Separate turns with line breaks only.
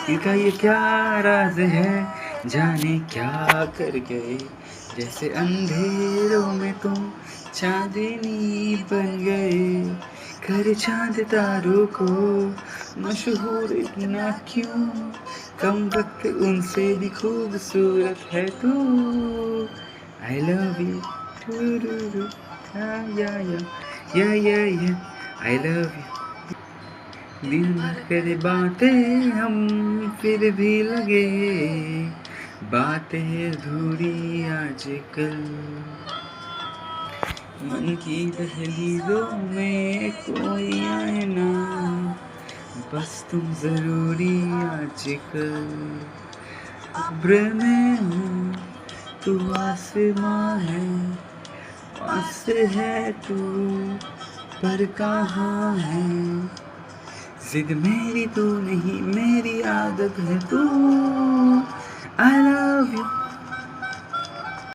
इनका ये क्या राज है, जाने क्या कर गए। जैसे अंधेरों में तुम चांदनी बन गए, कर चांद तारों को मशहूर इतना क्यों, कम वक्त उनसे भी खूबसूरत है तू। आई लव यू, या आई लव यू। दिन भर करे बातें हम, फिर भी लगे बातें अधूरी आजकल। मन की दहलीजों में कोई आए ना, बस तुम जरूरी आजकल। अब्र में हूँ, तू आसमां है, पास है तू पर कहाँ है। जिद मेरी तू नहीं, मेरी आदत है तू।